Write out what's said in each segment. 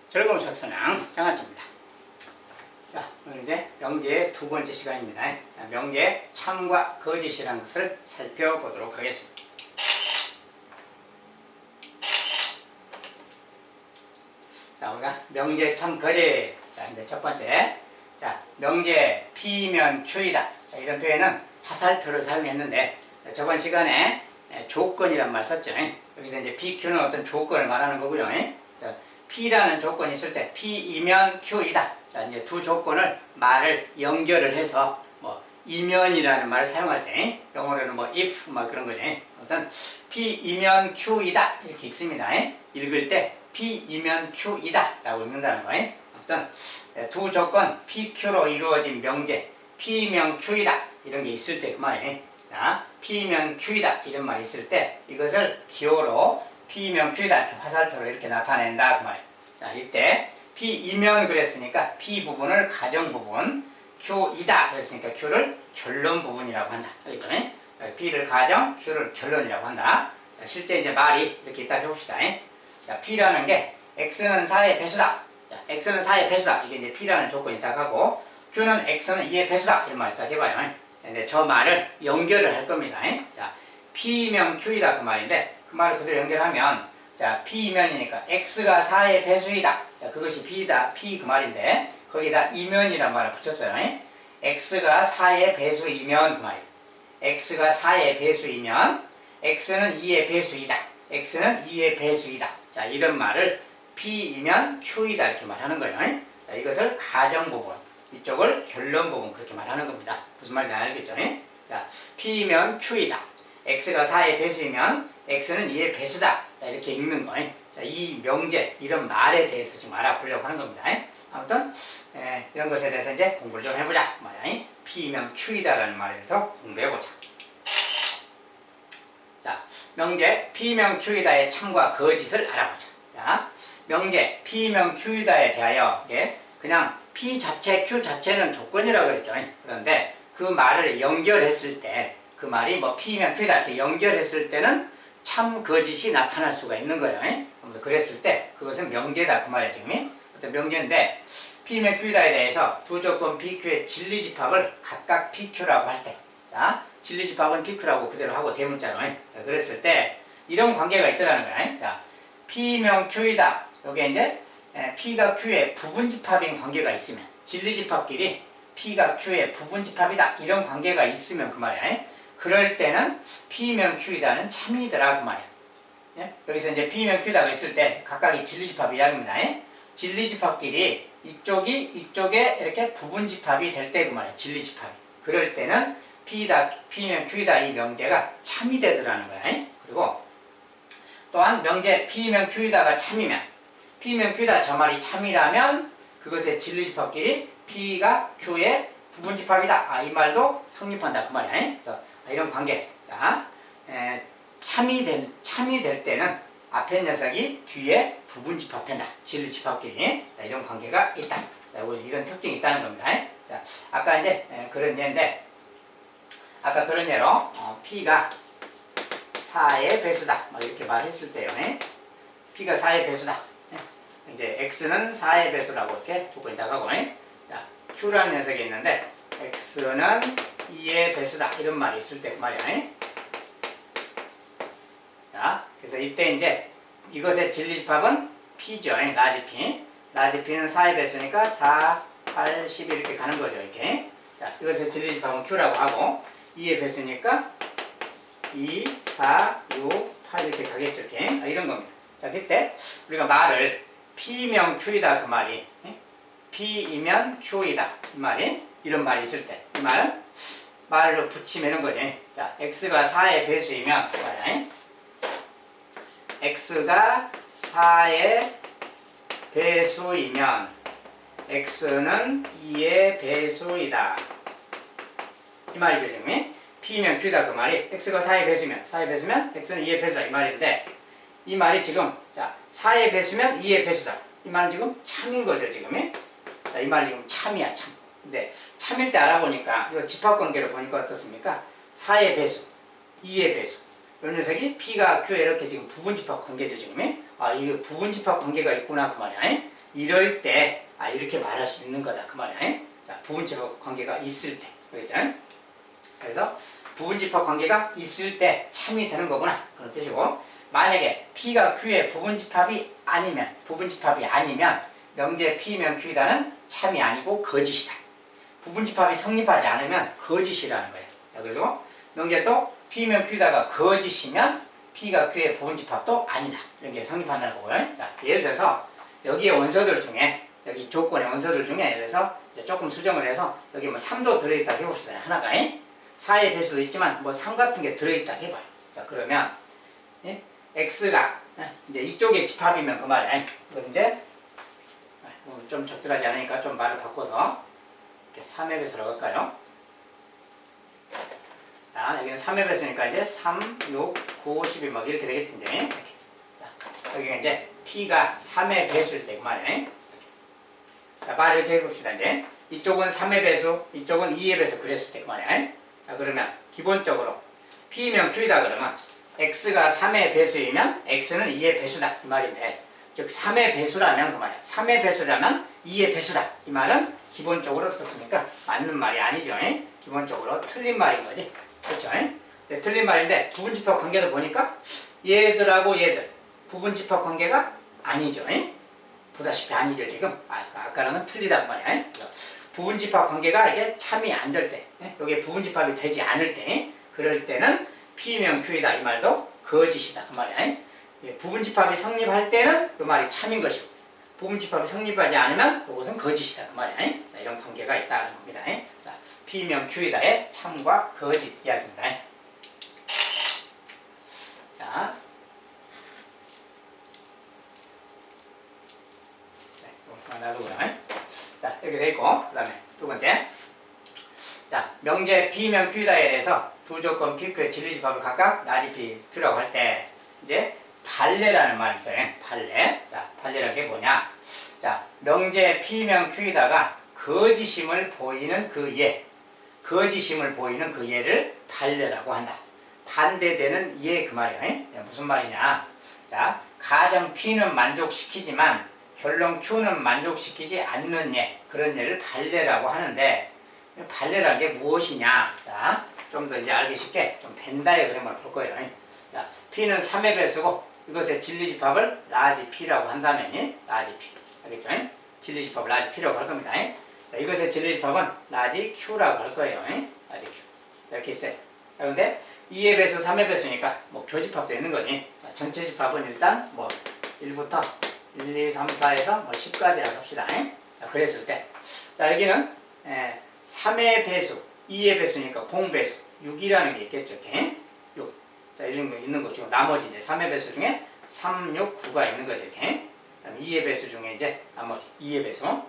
즐거운 수학선행 장아찌입니다. 자, 오늘 이제 명제의 두 번째 시간입니다. 명제 참과 거짓이라는 것을 살펴보도록 하겠습니다. 자, 우리가 명제 참 거짓. 자, 이제 첫 번째. 자, 명제 P면 Q이다. 자, 이런 표현은 화살표를 사용했는데, 저번 시간에 조건이란 말 썼죠. 여기서 이제 PQ는 어떤 조건을 말하는 거고요. 자, P라는 조건이 있을 때 P이면 Q이다. 자, 이제 두 조건을 말을 연결을 해서 뭐 이면이라는 말을 사용할 때 영어로는 뭐 if 막 그런 거죠. 어떤 P이면 Q이다 이렇게 읽습니다. 읽을 때 P이면 Q이다 라고 읽는다는 거예요. 어떤 두 조건 PQ로 이루어진 명제 P이면 Q이다 이런 게 있을 때 그 말이에요. 자, P이면 Q이다 이런 말이 있을 때 이것을 기호로 P이면 Q이다 이렇게 화살표로 이렇게 나타낸다 그 말이에요. 자, 이때 P이면 그랬으니까 P 부분을 가정 부분, Q이다 그랬으니까 Q를 결론 부분이라고 한다. 알겠죠? 자, P를 가정, Q를 결론이라고 한다. 자, 실제 이제 말이 이렇게 있다 해봅시다. 자, P라는 게 X는 4의 배수다. 자, X는 4의 배수다. 이게 이제 P라는 조건이 딱 하고 Q는 X는 2의 배수다. 이런 말을 딱 해봐요. 자, 이제 저 말을 연결을 할 겁니다. 자, P면 Q이다 그 말인데 그 말을 그대로 연결하면 자, P면이니까 X가 4의 배수이다. 자, 그것이 P다. P 그 말인데 거기다 이면이란 말을 붙였어요. X가 4의 배수이면 그 말이에요. X가 4의 배수이면 X는 2의 배수이다. X는 2의 배수이다. 자, 이런 말을 P이면 Q이다 이렇게 말하는 거예요. 자, 이것을 가정 부분, 이쪽을 결론 부분 그렇게 말하는 겁니다. 무슨 말인지 알겠죠? 자, P이면 Q이다. X가 4의 배수이면 X는 2의 배수다. 자, 이렇게 읽는 거예요. 자, 이 명제, 이런 말에 대해서 지금 알아보려고 하는 겁니다. 아무튼 이런 것에 대해서 이제 공부를 좀 해보자. 말이야. P면 Q이다라는 말에 대해서 공부해보자. 자, 명제 P면 Q이다의 참과 거짓을 알아보자. 자, 명제 P면 Q이다에 대하여 이게 그냥 P 자체, Q 자체는 조건이라고 그랬죠. 그런데 그 말을 연결했을 때 그 말이 뭐 P면 Q이다 이렇게 연결했을 때는 참 거짓이 나타날 수가 있는 거예요. 그랬을 때 그것은 명제다 그 말이에요. 지금 어떤 명제인데 P면 Q이다에 대해서 두 조건 PQ의 진리집합을 각각 PQ라고 할 때, 자, 진리집합은 PQ라고 그대로 하고 대문자로 그랬을 때 이런 관계가 있더라는 거야. 자, P면 Q이다. 여기에 이제 P가 Q의 부분집합인 관계가 있으면 진리집합끼리 P가 Q의 부분집합이다 이런 관계가 있으면 그 말이야. 그럴 때는 P면 Q이다는 참이더라 그 말이야. 여기서 이제 P면 Q이다가 있을 때 각각이 진리집합 이야기입니다. 진리집합끼리 이쪽에 이렇게 부분집합이 될 때 그 말이야. 진리집합이. 그럴 때는 P면 Q이다 이 명제가 참이 되더라는 거야. 그리고 또한 명제 P면 Q이다가 참이면 P면 Q이다 저 말이 참이라면 그것의 진리집합끼리 P가 Q의 부분집합이다. 아, 이 말도 성립한다 그 말이야. 그래서 이런 관계. 자, 참이 될 때는 앞에 녀석이 뒤에 부분집합된다. 진리집합끼리. 자, 이런 관계가 있다. 자, 이런 특징이 있다는 겁니다. 자, 아까 이제 그런 예인데 아까 그런 예로 P가 4의 배수다. 막 이렇게 말했을 때요. P가 4의 배수다. 이제 X는 4의 배수라고 이렇게 조건이 나가고, 자, Q라는 녀석이 있는데 X는 2의 배수다. 이런 말이 있을 때 그 말이야. 자, 그래서 이때 이제 이것의 진리집합은 P죠. 라지 P. 라지 P는 4의 배수니까 4, 8, 10 이렇게 가는 거죠. 이렇게. 자, 이것의 진리집합은 Q라고 하고 2의 배수니까 2, 4, 6, 8 이렇게 가겠죠. 이렇게. 이런 겁니다. 자, 그때 우리가 말을 P면 Q이다 그 말이 P이면 Q이다 이 말이 이런 말이 있을 때 이 말은 말로 붙이면 거지. 자, X가 4의 배수이면 X가 4의 배수이면 X는 2의 배수이다 이 말이죠. 지금 P면 Q이다 그 말이 X가 4의 배수면 X는 2의 배수다 이 말인데 이 말이 지금 자 4의 배수면 2의 배수다 이 말은 지금 참인 거죠. 지금 자, 이 말이 지금 참이야 참. 근데 참일 때 알아보니까 이거 집합관계를 보니까 어떻습니까? 4의 배수, 2의 배수 이 녀석이 P가 Q에 이렇게 지금 부분집합 관계죠. 지금 아 이거 부분집합 관계가 있구나 그 말이야. 이럴 때 이렇게 말할 수 있는 거다 그 말이야. 자, 부분집합 관계가 있을 때. 그랬죠? 그래서 부분집합 관계가 있을 때 참이 되는 거구나 그런 뜻이고, 만약에 P가 Q의 부분집합이 아니면 명제 P면 Q이다는 참이 아니고 거짓이다. 부분집합이 성립하지 않으면 거짓이라는 거예요. 자, 그리고 명제 또 P면 Q다가 거짓이면 P가 Q의 부분집합도 아니다. 이런 게 성립한다는 거고요. 자, 예를 들어서 여기에 원소들 중에, 여기 조건의 원소들 중에 예를 들어서 조금 수정을 해서 여기 뭐 3도 들어있다 해봅시다. 하나가 4의 배수도 있지만 뭐 3 같은 게 들어있다 해봐요. 자, 그러면 X가 이제 이쪽의 집합이면 그 말이야. 이거 이제 좀 적절하지 않으니까 좀 말을 바꿔서 이렇게 3의 배수라고 할까요? 자, 여기는 3의 배수니까 이제 3, 6, 9, 12 막 이렇게 되겠지 이제. 이렇게. 자, 여기가 이제 P가 3의 배수일 때 그 말이야. 자, 말을 이렇게 해봅시다 이제. 이쪽은 3의 배수, 이쪽은 2의 배수 그랬을 때 그 말이야. 자, 그러면 기본적으로 P면 Q이다 그러면 X가 3의 배수이면 X는 2의 배수다 이 말인데, 즉 3의 배수라면 그 말이야. 3의 배수라면 2의 배수다 이 말은 기본적으로 어떻습니까? 맞는 말이 아니죠. 기본적으로 틀린 말인 거지. 그렇죠? 네, 틀린 말인데 부분집합 관계도 보니까 얘들하고 얘들 부분집합 관계가 아니죠. 보다시피 아니죠 지금. 아까랑은 틀리다 그 말이야. 부분집합 관계가 이게 참이 안 될 때, 여기에 부분집합이 되지 않을 때, 그럴 때는 P면 Q이다 이 말도 거짓이다 그 말이야. 부분집합이 성립할 때는 그 말이 참인 것이고, 부분집합이 성립하지 않으면 그것은 거짓이다 그 말이야. 자, 이런 관계가 있다는 겁니다. 자, P면 Q이다의 참과 거짓 이야기입니다. 자, 놔두고요. 자, 이렇게 돼 있고, 그 다음에 두 번째. 자, 명제 P면 Q다에 대해서 두 조건 PQ의 진리집합을 각각 라지 P, Q라고 할 때, 이제 발레라는 말이 있어요. 발레. 자, 발레라는 게 뭐냐? 자, 명제 P면 Q다가 거짓임을 보이는 그 거짓임을 보이는 그 예를 발레라고 한다. 반대되는 예 그 말이에요. 무슨 말이냐? 자, 가정 P는 만족시키지만 결론 Q는 만족시키지 않는 예, 그런 예를 발레라고 하는데, 발레라는 게 무엇이냐? 자, 좀 더 이제 알기 쉽게 좀 벤 다이어그램을 볼 거예요. 자, P는 3의 배수고 이것의 진리집합을 라지 P라고 한다면 라지 P, 알겠죠? 진리집합을 라지 P라고 할 겁니다. 자, 이것의 진리집합은 라지 Q라고 할 거예요. 라지 Q. 자, 이렇게 있어요. 자, 근데 2의 배수, 3의 배수니까 뭐 교집합도 있는 거지. 자, 전체 집합은 일단 뭐 1부터 1, 2, 3, 4에서 뭐 10까지라고 합시다. 자, 그랬을 때, 자, 여기는 3의 배수, 2의 배수니까 공배수, 6이라는 게 있겠죠. 이렇게 6. 자, 이런 거 있는 거 중에 나머지 이제 3의 배수 중에 3, 6, 9가 있는 거죠. 이렇게. 그다음에 2의 배수 중에 이제 나머지 2의 배수.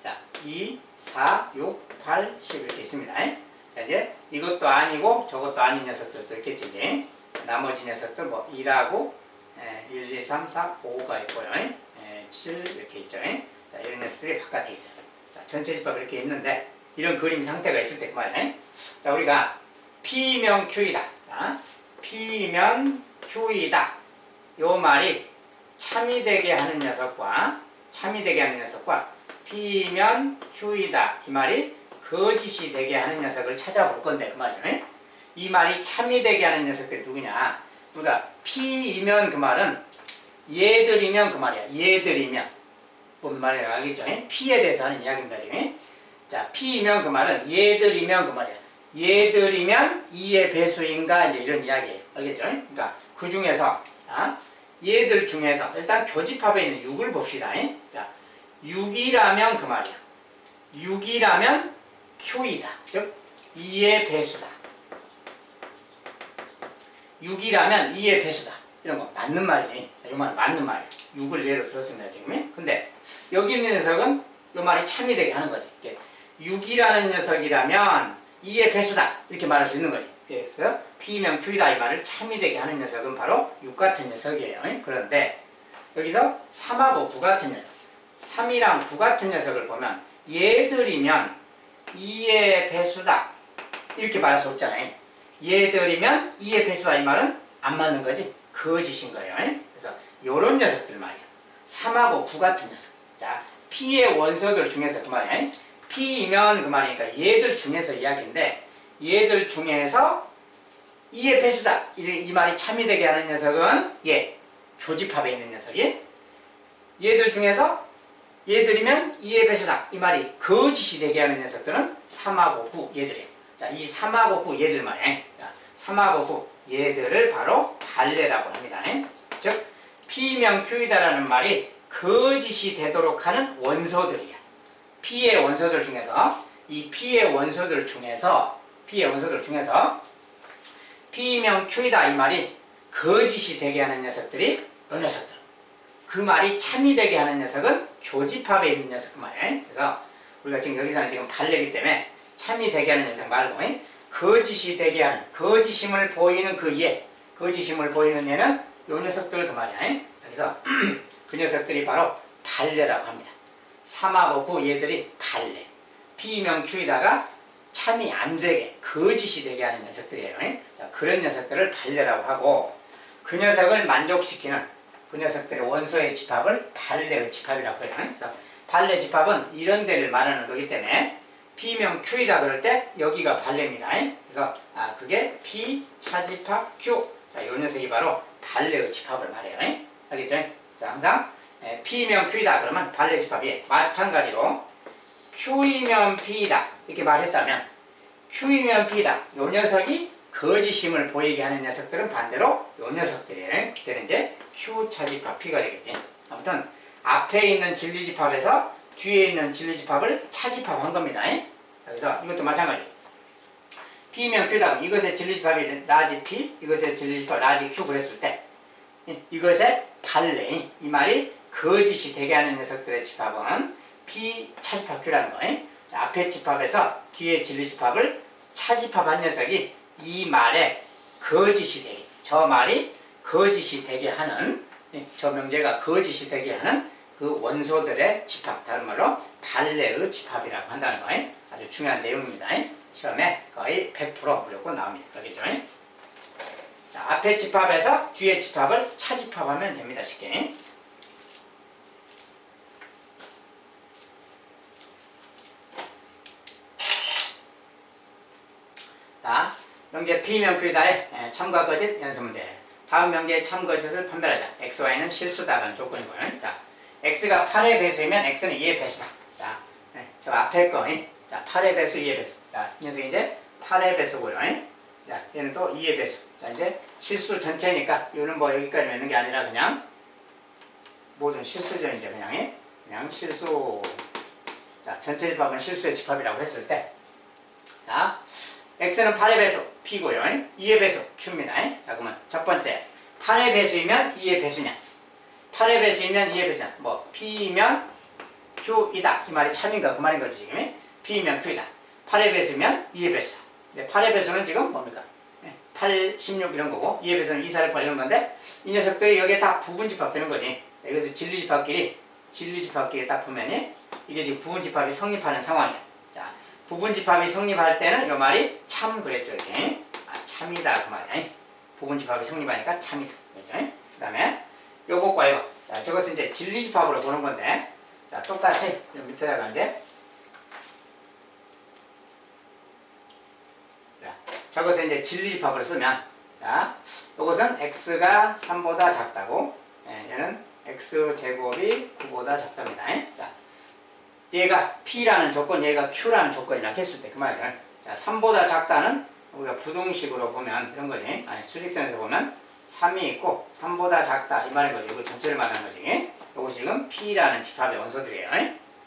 자, 2, 4, 6, 8, 10 이렇게 있습니다. 자, 이제 이것도 아니고 저것도 아닌 녀석들도 있겠지. 이제 나머지 녀석들 뭐 2라고 1, 2, 3, 4, 5가 있고요. 7 이렇게 있죠. 자, 이런 녀석들이 바깥에 있어요. 자, 전체 집합 이렇게 있는데 이런 그림 상태가 있을 때 그 말이에요. 자, 우리가 P면 Q이다. 자, P면 Q이다. 요 말이 참이 되게 하는 녀석과 P면 Q이다. 이 말이 거짓이 되게 하는 녀석을 찾아볼 건데 그 말이죠. 이 말이 참이 되게 하는 녀석들이 누구냐? 그러니까 P이면 그 말은 얘들이면 그 말이야. 얘들이면 뭔 말이야 알겠죠? P에 대해서 하는 이야기입니다 지금. 자, P이면 그 말은 얘들이면 그 말이야. 얘들이면 2의 배수인가 이제 이런 이야기예요. 알겠죠? 그러니까 그 중에서 얘들 중에서 일단 교집합에 있는 6을 봅시다. 자, 6이라면 그 말이야. 6이라면 Q이다. 즉 2의 배수다. 6이라면 2의 배수다. 이런 거 맞는 말이지. 이 말은 맞는 말이야. 6을 예로 들었습니다 지금. 근데 여기 있는 녀석은 이 말이 참이 되게 하는 거지. 6이라는 녀석이라면 2의 배수다. 이렇게 말할 수 있는 거지. 그래서 P면 Q이다 이 말을 참이 되게 하는 녀석은 바로 6 같은 녀석이에요. 그런데 여기서 3하고 9 같은 녀석, 3이랑 9 같은 녀석을 보면 얘들이면 2의 배수다. 이렇게 말할 수 없잖아요. 얘들이면 2의 배수다 이 말은 안 맞는 거지. 거짓인 거예요. 그래서 요런 녀석들 말이야. 3하고 9 같은 녀석. 자, P의 원소들 중에서 그 말이야. P이면 그 말이니까 얘들 중에서 이야기인데 얘들 중에서 2의 배수다. 이 말이 참이 되게 하는 녀석은 얘. 교집합에 있는 녀석이. 얘들 중에서 얘들이면 2의 배수다. 이 말이 거짓이 되게 하는 녀석들은 3하고 9 얘들이에요. 자, 이 3하고 9 얘들 말이야. 자, 3하고 9 얘들을 바로 발레라고 합니다. 즉 P면 Q이다라는 말이 거짓이 되도록 하는 원소들이야. P의 원소들 중에서 이 P의 원소들 중에서 P면 Q이다 이 말이 거짓이 되게 하는 녀석들이 이 녀석들. 그 말이 참이 되게 하는 녀석은 교집합에 있는 녀석 그 말이에요. 그래서 우리가 지금 여기서는 지금 발레이기 때문에 참이 되게 하는 녀석 말고 거짓이 되게 하는 거짓임을 보이는 그 얘, 거짓임을 보이는 얘는 요 녀석들 그 말이야. 그래서 그 녀석들이 바로 발레라고 합니다. 3하고 9 얘들이 발레. P면 Q이다가 참이 안 되게 거짓이 되게 하는 녀석들이에요. 자, 그런 녀석들을 발레라고 하고 그 녀석을 만족시키는 그 녀석들의 원소의 집합을 발레의 집합이라고 해요. 그래서 발레 집합은 이런 데를 말하는 거기 때문에 P면 Q이다 그럴 때 여기가 발레입니다. 그래서 그게 P 차집합 Q. 자, 요 녀석이 바로 발레의 집합을 말해요. 알겠죠? 그래서 항상 P면 Q이다 그러면 발레 집합이 마찬가지로 Q이면 P이다 이렇게 말했다면 Q이면 P다. 요 녀석이 거짓임을 보이게 하는 녀석들은 반대로 요 녀석들이에요. 그때는 이제 Q 차집합 P가 되겠지. 아무튼 앞에 있는 진리집합에서 뒤에 있는 진리집합을 차집합한 겁니다. 그래서 이것도 마찬가지. P면 Q다. 이것의 진리집합이 라지 P, 이것의 진리집합 라지 Q 그랬을 때 이것의 발레, 이 말이 거짓이 되게 하는 녀석들의 집합은 P 차집합 Q라는 거예요. 자, 앞에 집합에서 뒤에 진리집합을 차집합한 녀석이 이 말에 거짓이 되게, 저 말이 거짓이 되게 하는, 저 명제가 거짓이 되게 하는 그 원소들의 집합, 다른 말로 발레의 집합이라고 한다는 거예요. 아주 중요한 내용입니다. 시험에 거의 100% 무조건 나옵니다. 알겠죠? 자, 앞에 집합에서 뒤에 집합을 차집합하면 됩니다. 쉽게. 자, 명제 P면 Q다의 참과 거짓 연습 문제. 다음 명제의 참 거짓을 판별하자. X, Y는 실수다라는 조건이고요. 자, X가 8의 배수이면 X는 2의 배수다. 자, 저 앞에 거. 자, 8의 배수, 2의 배수. 자, 이 녀석이 이제 8의 배수고요. 자, 얘는 또 2의 배수. 자, 이제 실수 전체니까, 이거는 뭐 여기까지 있는 게 아니라 그냥 모든 실수죠. 이제 그냥 실수. 자, 전체 집합은 실수의 집합이라고 했을 때, 자, X는 8의 배수 P고요. 2의 배수 Q입니다. 자, 그러면 첫 번째 8의 배수이면 2의 배수냐? 8의 배수이면 2의 배수냐? 뭐 P면 Q이다. 이 말이 참인가? 그 말인 거지 지금. P면 Q이다. 8의 배수면 2의 배수다. 8의 배수는 지금 뭡니까? 8, 16 이런 거고 2의 배수는 2, 4, 8 이런 건데 이 녀석들이 여기에 다 부분집합 되는 거지. 여기서 진리집합끼리 딱 보면 이게 지금 부분집합이 성립하는 상황이야. 자, 부분집합이 성립할 때는 이 말이 참 그랬죠. 이렇게. 참이다 그 말이야. 부분집합이 성립하니까 참이다. 그랬죠. 그 다음에 요것과 이거. 자, 저것은 이제 진리집합으로 보는 건데 자, 똑같이 밑에다가 이제 자, 저것은 이제 진리집합을 쓰면 자, 요것은 x가 3보다 작다고 얘는 x제곱이 9보다 작답니다. 자, 얘가 P라는 조건, 얘가 Q라는 조건이라 했을 때 그 말이죠. 자, 3보다 작다는 우리가 부등식으로 보면 이런 거지. 수직선에서 보면 3이 있고 3보다 작다 이 말인 거지. 이거 전체를 말하는 거지. 이거 지금 P라는 집합의 원소들이에요.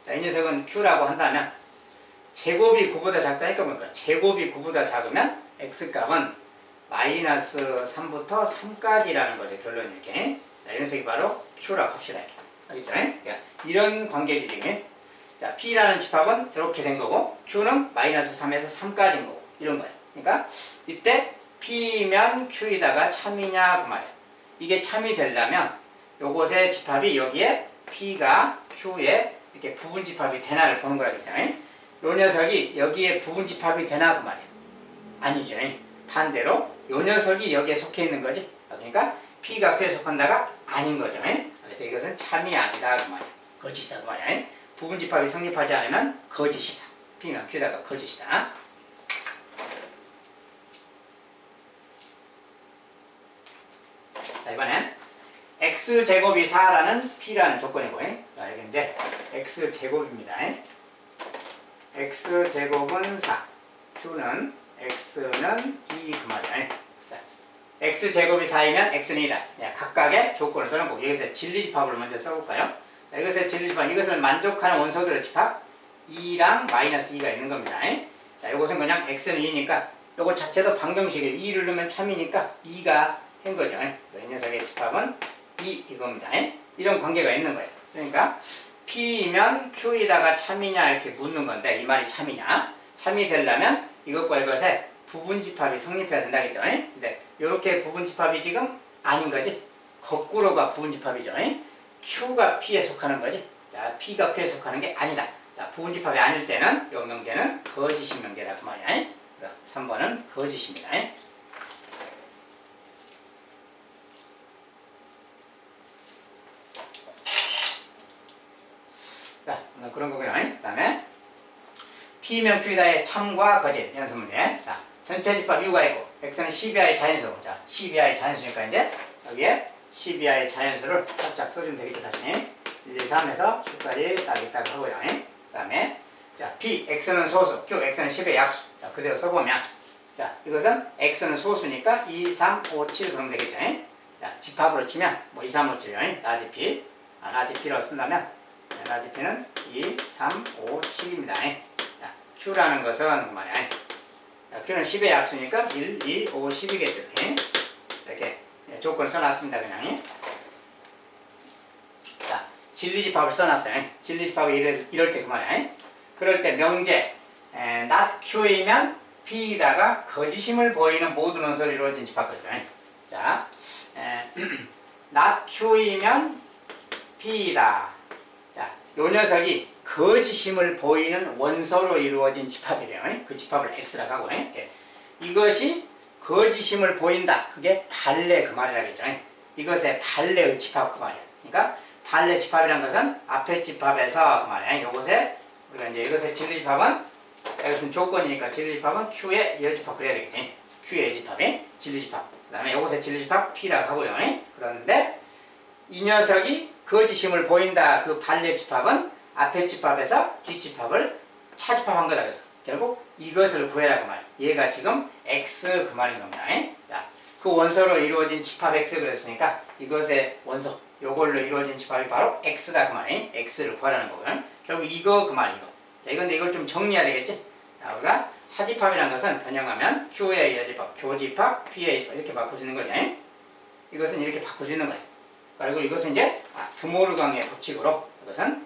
자, 이 녀석은 Q라고 한다면 제곱이 9보다 작다니까 뭐니까 제곱이 9보다 작으면 X값은 마이너스 3부터 3까지라는 거죠. 결론이 이렇게. 자, 이 녀석이 바로 Q라고 합시다. 알겠죠? 그러니까 이런 관계지 지금. 자, P라는 집합은 이렇게 된 거고 Q는 마이너스 3에서 3까지인 거고 이런 거예요. 그러니까 이때 P면 Q이다가 참이냐 그 말이에요. 이게 참이 되려면 요것의 집합이 여기에 P가 Q에 이렇게 부분집합이 되나를 보는 거라겠어요. 요 녀석이 여기에 부분집합이 되나 그 말이에요. 아니죠. 반대로 요 녀석이 여기에 속해 있는 거지. 그러니까 P가 Q에 속한다가 아닌 거죠. 알겠죠? 그래서 이것은 참이 아니다 그 말이야. 거짓이다 그 말이야. 부분집합이 성립하지 않으면 거짓이다. P면 Q다가 거짓이다. 자, 이번엔 x제곱이 4라는 P라는 조건이고, 자, 여기 이제 x제곱입니다. x제곱은 4, Q는 x는 2 그 말이야. 자, x제곱이 4이면 x는 2다. 각각의 조건을 써놓고 여기서 진리집합을 먼저 써볼까요? 자, 이것의 진리집합, 이것을 만족하는 원소들의 집합 2랑 마이너스 2가 있는 겁니다. 자, 이것은 그냥 x는 2니까 이거 자체도 방정식이에요. 2를 넣으면 참이니까 2가 한 거죠. 그래서 이 녀석의 집합은 2 이겁니다. 이런 관계가 있는 거예요. 그러니까 P이면 Q에다가 참이냐 이렇게 묻는 건데 이 말이 참이냐? 참이 되려면 이것과 이것의 부분집합이 성립해야 된다겠죠. 근데 이렇게 부분집합이 지금 아닌 거지. 거꾸로가 부분집합이죠. Q가 P에 속하는 거지. 자, P가 Q에 속하는 게 아니다. 자, 부분집합이 아닐 때는 이 명제는 거짓인 명제다 그 말이야. 그래서 3번은 거짓입니다. 자, 그런 거고요. 그 다음에 P면 Q다의 참과 거짓 연습 문제. 자, 전체 집합 U가 있고 X는 12하의 자연수. 자, 12하의 자연수니까 이제 여기에 12하의 자연수를 살짝 써주면 되겠죠. 다시 1, 2, 3에서 10까지 딱 있다고 하고요. 그 다음에 자, P, X는 소수, Q, X는 10의 약수. 자, 그대로 써보면 자, 이것은 X는 소수니까 2, 3, 5, 7 그러면 되겠죠. 자, 집합으로 치면 뭐 2, 3, 5, 7, 라지 P, 라지 P라고 쓴다면 라지 P는 2, 3, 5, 7입니다. 자, Q라는 것은 그 말이야. 자, Q는 10의 약수니까 1, 2, 5, 10이겠죠. 이렇게 조건을 써놨습니다. 그냥. 자, 진리집합을 써놨어요. 진리집합을 이럴 때 그 말이야. 그럴 때 명제 not Q이면 P에다가 거짓임을 보이는 모든 원소로 이루어진 집합이었어요. 자, not Q이면 P이다. 자, 요 녀석이 거짓임을 보이는 원소로 이루어진 집합이래요. 그 집합을 X라고 하고, 이것이 거짓임을 보인다. 그게 발레 그 말이라겠죠. 이것의 발레의 집합 그 말이야. 그러니까 발레 집합이라는 것은 앞에 집합에서 그 말이야. 요것에 우리가 이제 이것의 진리집합은 이것은 조건이니까 진리집합은 Q의 여집합 그래야 되겠지. Q의 집합이 진리집합. 그 다음에 요것의 진리집합 P라고 하고요. 그런데 이 녀석이 거짓임을 보인다. 그 발레 집합은 앞에 집합에서 뒷 집합을 차집합한 거다. 그래서 결국 이것을 구해라 그 말. 얘가 지금 X 그 말인 겁니다. 자, 그 원소로 이루어진 집합 X 그랬으니까 이것의 원소 요걸로 이루어진 집합이 바로 X다 그 말이. X를 구하라는 거고요. 결국 이거 그 말 이거. 자, 이건데 이걸 좀 정리해야 되겠지? 자, 우리가 차집합이라는 것은 변형하면 Q의 여집합, 교집합, P의 집합 이렇게 바꿔주는 거지. 이것은 이렇게 바꿔주는 거예요. 그리고 이것은 이제 드모르강의 법칙으로 이것은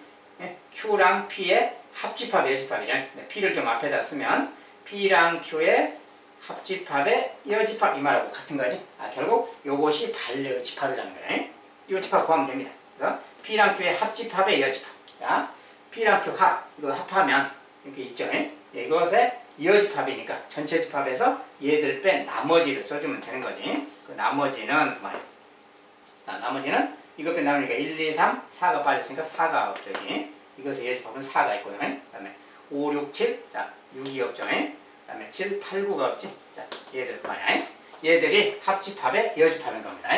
Q랑 P의 합집합의 여집합이죠. P를 좀 앞에다 쓰면 P랑 Q의 합집합의 여집합 이 말하고 같은 거지. 결국 이것이 발레의 집합이라는 거예요. 이 집합 구하면 됩니다. 그래서 P랑 Q의 합집합의 여집합. 자, P랑 Q 합 이거 합하면 이렇게 있죠. 이것의 이어집합이니까 전체 집합에서 얘들 뺀 나머지를 써주면 되는 거지. 그 나머지는 그 말이야. 자, 나머지는 이것 뺀 나머지가 1, 2, 3, 4가 빠졌으니까 4가 없죠. 이것의 예집합은 4가 있고요. 그 다음에 5, 6, 7, 자, 6이 없죠. 그 다음에 7, 8, 9가 없지. 자, 얘들 그 말이야. 얘들이 합집합의 여집합인 겁니다.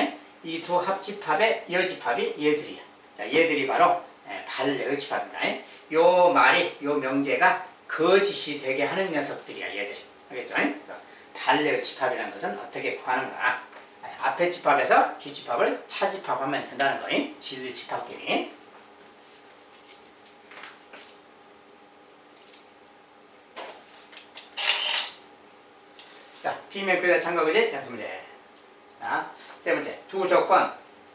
이 두 합집합의 여집합이 얘들이야. 자, 얘들이 바로 발레의 집합입니다. 요 말이, 요 명제가 거짓이 되게 하는 녀석들이야, 얘들이. 알겠죠? 그래서 발레의 집합이라는 것은 어떻게 구하는가? 앞에 집합에서 뒷 집합을 차집합하면 된다는 거임. 진리 집합끼리. 자, P면 Q의 참가 그지? 연습 문제. 자, 세 번째. 두 조건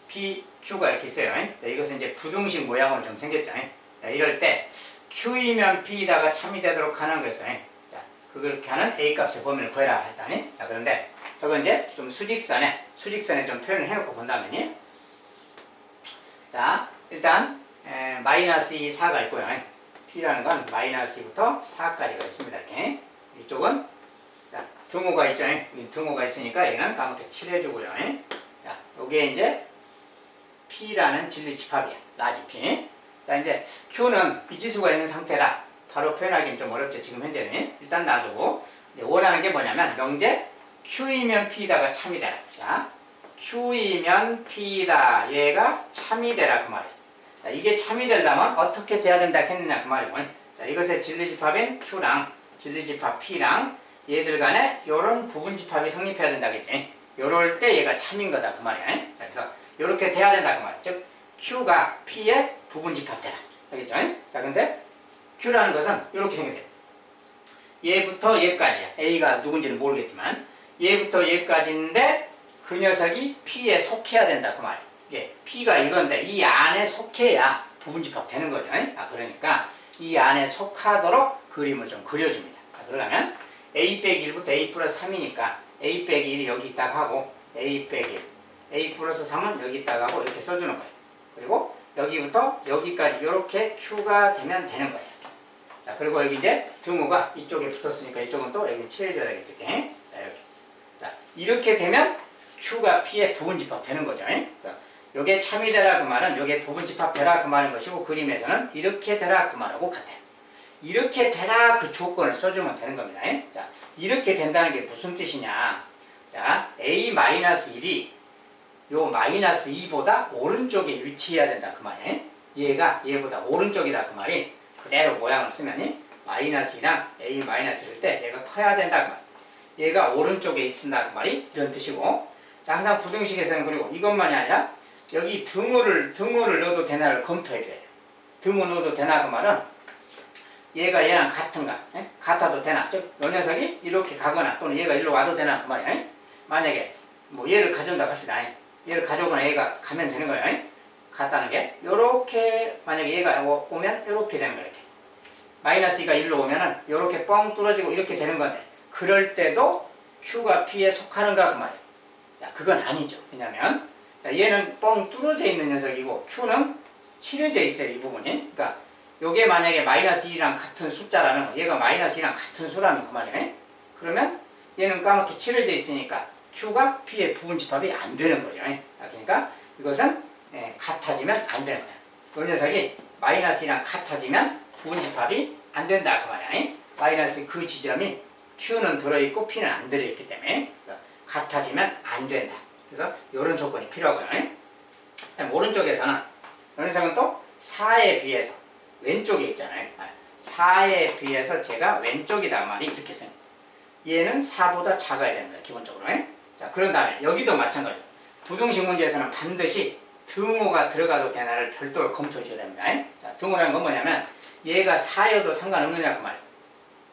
P, Q가 이렇게 있어요. 자, 이것은 이제 부등식 모양으로 좀 생겼죠. 자, 이럴 때 Q이면 P에다가 참이 되도록 하는 것은 자, 그렇게 하는 A 값의 범위를 구해라 했다니. 자, 그런데 저거 이제 좀 수직선에 좀 표현을 해놓고 본다면요. 자, 일단 마이너스 2, 4가 있고요. P라는 건 마이너스 2부터 4까지가 있습니다. 이렇게. 이쪽은 자, 등호가 있죠. 등호가 있으니까 얘는 까맣게 칠해주고요. 자, 요게 이제 P라는 진리집합이야. 라지 P. 자, 이제 Q는 미지수가 있는 상태라 바로 표현하기는 좀 어렵죠. 지금 현재는. 일단 놔두고 원하는 게 뭐냐면 명제 Q이면 P다가 참이 되라. 자, Q이면 P다. 얘가 참이 되라 그 말이야. 자, 이게 참이 되려면 어떻게 돼야 된다 했느냐 그 말이고. 자, 이것의 진리집합인 Q랑 진리집합 P랑 얘들 간에 이런 부분집합이 성립해야 된다겠지. 요럴 때 얘가 참인 거다 그 말이야. 자, 그래서 이렇게 돼야 된다 그 말이야. 즉 Q가 P의 부분집합 되라. 알겠죠? 자, 근데 Q라는 것은 이렇게 생겼어요. 얘부터 얘까지야. A가 누군지는 모르겠지만 얘부터 얘까지인데 그 녀석이 P에 속해야 된다 그 말이야. 이게 P가 이건데 이 안에 속해야 부분집합 되는 거죠. 아, 그러니까 이 안에 속하도록 그림을 좀 그려줍니다. 자, 그러면 A 빼기 1부터 A 플러스 3이니까 A 빼기 1이 여기 있다가 하고 A 빼기 1, A 플러스 3은 여기 있다가 하고 이렇게 써주는 거예요. 그리고 여기부터 여기까지 이렇게 Q가 되면 되는 거예요. 자, 그리고 여기 이제 등호가 이쪽에 붙었으니까 이쪽은 또 여기 칠해줘야 되겠지. 자, 이렇게. 자, 이렇게 되면 Q가 P의 부분집합 되는 거죠. 그래서 요게 참이 되라 그 말은 요게 부분집합 되라 그 말인 것이고 그림에서는 이렇게 되라 그 말하고 같아요. 이렇게 되라 그 조건을 써주면 되는 겁니다. 자, 이렇게 된다는 게 무슨 뜻이냐. 자, A-1이 요 마이너스 2보다 오른쪽에 위치해야 된다 그 말이에요. 얘가 얘보다 오른쪽이다 그 말이 그대로 모양을 쓰면 마이너스 2랑 A-1일 때 얘가 커야 된다 그 말. 얘가 오른쪽에 있습니다 그 말이 이런 뜻이고. 자, 항상 부등식에서는 그리고 이것만이 아니라 여기 등호를 넣어도 되나를 검토해 줘야 돼요. 등호 넣어도 되나 그 말은 얘가 얘랑 같은가? 같아도 되나? 즉, 이 녀석이 이렇게 가거나 또는 얘가 일로 와도 되나? 그 말이야. 만약에 뭐 얘를 가져온다고 합시다. 얘를 가져오거나 얘가 가면 되는 거예요. 같다는 게 요렇게 만약에 얘가 오면 이렇게 되는 거예요. 이렇게. 마이너스 2가 1로 오면은 요렇게 뻥 뚫어지고 이렇게 되는 건데 그럴 때도 Q가 P에 속하는가 그 말이에요. 자, 그건 아니죠. 왜냐면 자, 얘는 뻥 뚫어져 있는 녀석이고 Q는 칠해져 있어요. 이 부분이. 그러니까 요게 만약에 마이너스 1이랑 같은 숫자라면 얘가 마이너스 1이랑 같은 수라면 그 말이에요. 그러면 얘는 까맣게 칠해져 있으니까 Q가 P의 부분집합이 안 되는 거죠. 그러니까 이것은 같아지면 안 되는 거야. 이 녀석이 마이너스 1이랑 같아지면 부분집합이 안 된다 그 말이야. 마이너스 그 지점이 Q는 들어있고 P는 안 들어있기 때문에 그래서 같아지면 안 된다. 그래서 이런 조건이 필요하고요. 오른쪽에서는 이 녀석은 또 4에 비해서 왼쪽에 있잖아요. 4에 비해서 제가 왼쪽이다 말이 이렇게 생깁니다. 얘는 4보다 작아야 됩니다. 기본적으로. 자, 그런 다음에 여기도 마찬가지로 부등식 문제에서는 반드시 등호가 들어가도 되나를 별도로 검토해 줘야 됩니다. 자, 등호라는 건 뭐냐면 얘가 4여도 상관없느냐 그 말이에요.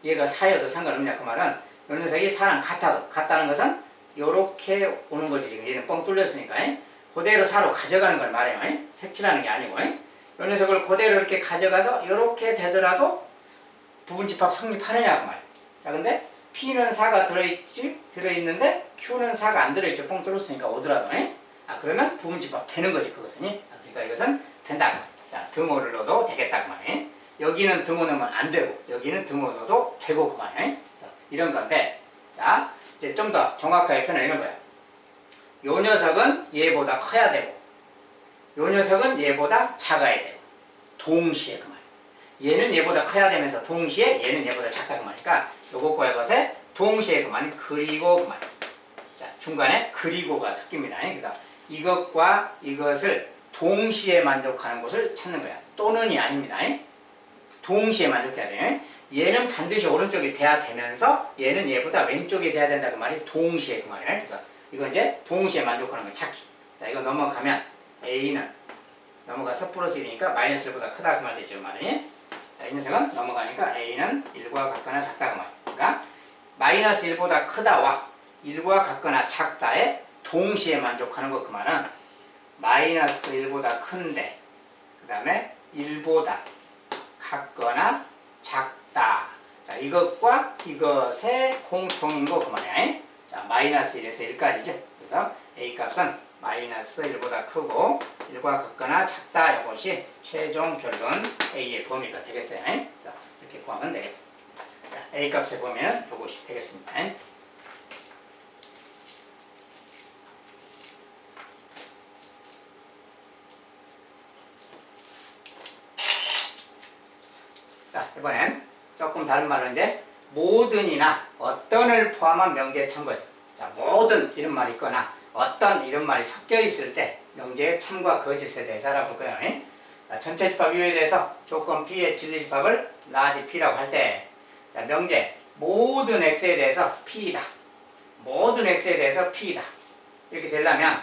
얘가 4여도 상관없느냐 그 말은 이 녀석이 4랑 같아도 같다는 것은 요렇게 오는 거지. 지금 얘는 뻥 뚫렸으니까 그대로 4로 가져가는 걸 말해요. 색칠하는 게 아니고 이 녀석을 그대로 이렇게 가져가서 이렇게 되더라도 부분집합 성립하느냐 그 말이에요. 자, 근데 P는 4가 들어있는데 Q는 4가 안 들어있죠. 뻥 뚫었으니까 오더라도. 아, 그러면 부분집합 되는 거지 그것은. 그러니까 이것은 된다. 자, 등호를 넣어도 되겠다 그 말이에요. 여기는 등호 넣으면 안 되고 여기는 등호 넣어도 되고 그 말이에요. 그래서 이런 건데 자, 이제 좀 더 정확하게 표현을 이런 거야. 요 녀석은 얘보다 커야 되고 요 녀석은 얘보다 작아야 되고 동시에 그 말이에요. 얘는 얘보다 커야 되면서 동시에 얘는 얘보다 작다 그 말이니까 요것과 이것에 동시에 그 말이 그리고 그 말이에요. 자, 중간에 그리고가 섞입니다. 그래서 이것과 이것을 동시에 만족하는 곳을 찾는 거야. 또는이 아닙니다. 동시에 만족해야 돼요. 얘는 반드시 오른쪽이 돼야 되면서 얘는 얘보다 왼쪽이 돼야 된다 그 말이 동시에 그 말이에요. 그래서 이거 이제 동시에 만족하는 걸 찾기. 자, 이거 넘어가면 A는 넘어가서 플러스 1이니까 마이너스 1보다 크다 그 말 되죠. 말이. 자, 이 녀석은 넘어가니까 A는 1과 같거나 작다 그 말. 그러니까 마이너스 1보다 크다와 1과 같거나 작다에 동시에 만족하는 것 그 말은 마이너스 1보다 큰데 그 다음에 1보다 같거나 작다. 자, 이것과 이것의 공통인 거 그 말이야. 자, 마이너스 1에서 1까지죠. 그래서 A 값은 마이너스 1보다 크고 1과 같거나 작다. 이것이 최종 결론 A의 범위가 되겠어요. 그래서 이렇게 구하면 되겠다. 자, A 값의 범위는 이것이 되겠습니다. 이번엔 조금 다른 말로 이제 모든이나 어떤을 포함한 명제의 참고에서, 자, 모든 이런 말이 있거나 어떤 이런 말이 섞여 있을 때 명제의 참과 거짓에 대해서 알아볼 거예요. 자, 전체 집합 U에 대해서 조건 P의 진리 집합을 라지 P라고 할 때, 자, 명제 모든 X에 대해서 P이다. 모든 X에 대해서 P이다. 이렇게 되려면